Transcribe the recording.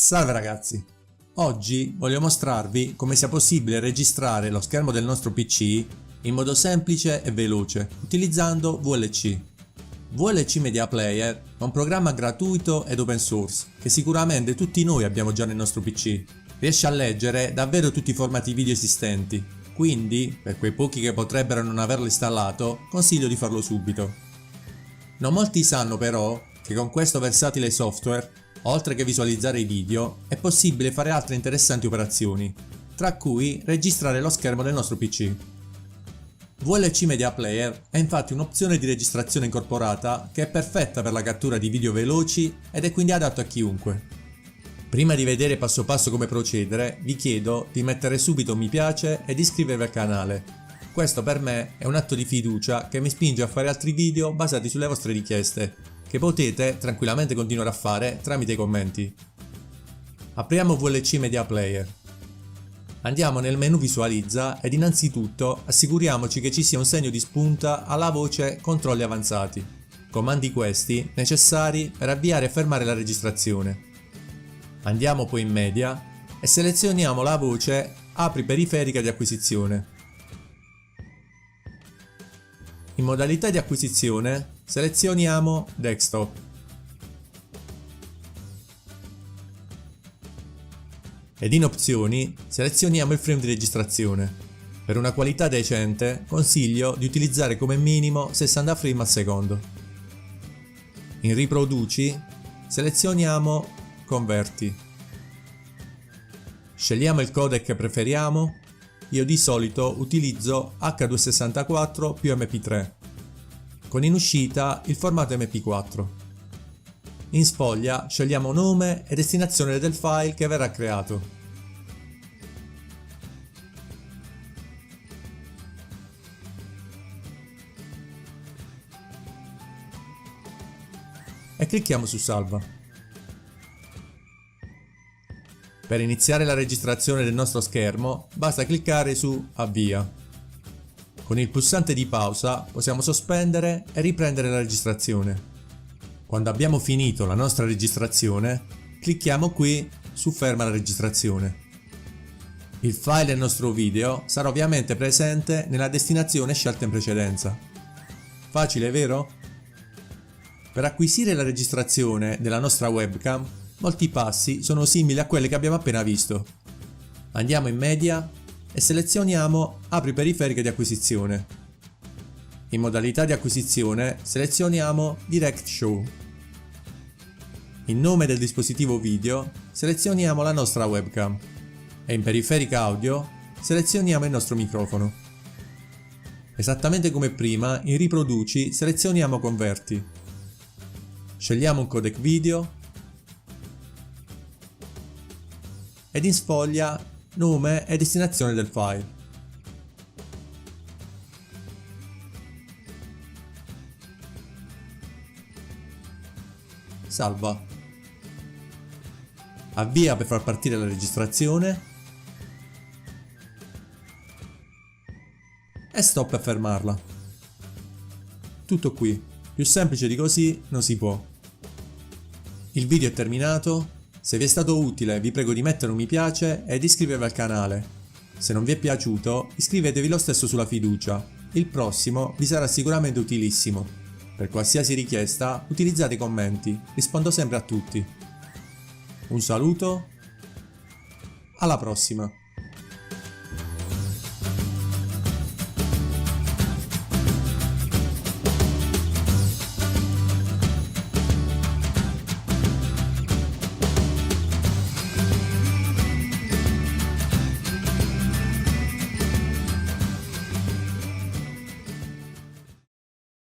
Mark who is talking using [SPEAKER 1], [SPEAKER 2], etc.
[SPEAKER 1] Salve ragazzi! Oggi voglio mostrarvi come sia possibile registrare lo schermo del nostro PC in modo semplice e veloce utilizzando VLC. VLC Media Player è un programma gratuito ed open source che sicuramente tutti noi abbiamo già nel nostro PC. Riesce a leggere davvero tutti i formati video esistenti, quindi per quei pochi che potrebbero non averlo installato consiglio di farlo subito. Non molti sanno però che con questo versatile software, oltre che visualizzare i video, è possibile fare altre interessanti operazioni, tra cui registrare lo schermo del nostro PC. VLC Media Player è infatti un'opzione di registrazione incorporata che è perfetta per la cattura di video veloci ed è quindi adatto a chiunque. Prima di vedere passo passo come procedere, vi chiedo di mettere subito un mi piace e di iscrivervi al canale. Questo per me è un atto di fiducia che mi spinge a fare altri video basati sulle vostre richieste, che potete tranquillamente continuare a fare tramite i commenti. Apriamo VLC Media Player. Andiamo nel menu Visualizza ed innanzitutto assicuriamoci che ci sia un segno di spunta alla voce Controlli avanzati. Comandi questi necessari per avviare e fermare la registrazione. Andiamo poi in Media e selezioniamo la voce Apri periferica di acquisizione. In modalità di acquisizione selezioniamo Desktop. Ed in opzioni selezioniamo il frame di registrazione. Per una qualità decente consiglio di utilizzare come minimo 60 frame al secondo. In riproduci selezioniamo Converti. Scegliamo il codec che preferiamo. Io di solito utilizzo H264 più MP3, con in uscita il formato MP4. In sfoglia scegliamo nome e destinazione del file che verrà creato. E clicchiamo su Salva. Per iniziare la registrazione del nostro schermo basta cliccare su Avvia. Con il pulsante di pausa possiamo sospendere e riprendere la registrazione. Quando abbiamo finito la nostra registrazione, clicchiamo qui su Ferma la registrazione. Il file del nostro video sarà ovviamente presente nella destinazione scelta in precedenza. Facile, vero? Per acquisire la registrazione della nostra webcam, molti passi sono simili a quelli che abbiamo appena visto. Andiamo in Media e selezioniamo Apri periferiche di acquisizione. In modalità di acquisizione selezioniamo Direct Show. In nome del dispositivo video selezioniamo la nostra webcam e in periferica audio selezioniamo il nostro microfono. Esattamente come prima, in riproduci selezioniamo Converti. Scegliamo un codec video ed in sfoglia nome e destinazione del file. Salva. Avvia per far partire la registrazione e stop per fermarla. Tutto qui, più semplice di così non si può. Il video è terminato. Se vi è stato utile vi prego di mettere un mi piace ed iscrivervi al canale. Se non vi è piaciuto iscrivetevi lo stesso sulla fiducia, il prossimo vi sarà sicuramente utilissimo. Per qualsiasi richiesta utilizzate i commenti, rispondo sempre a tutti. Un saluto, alla prossima!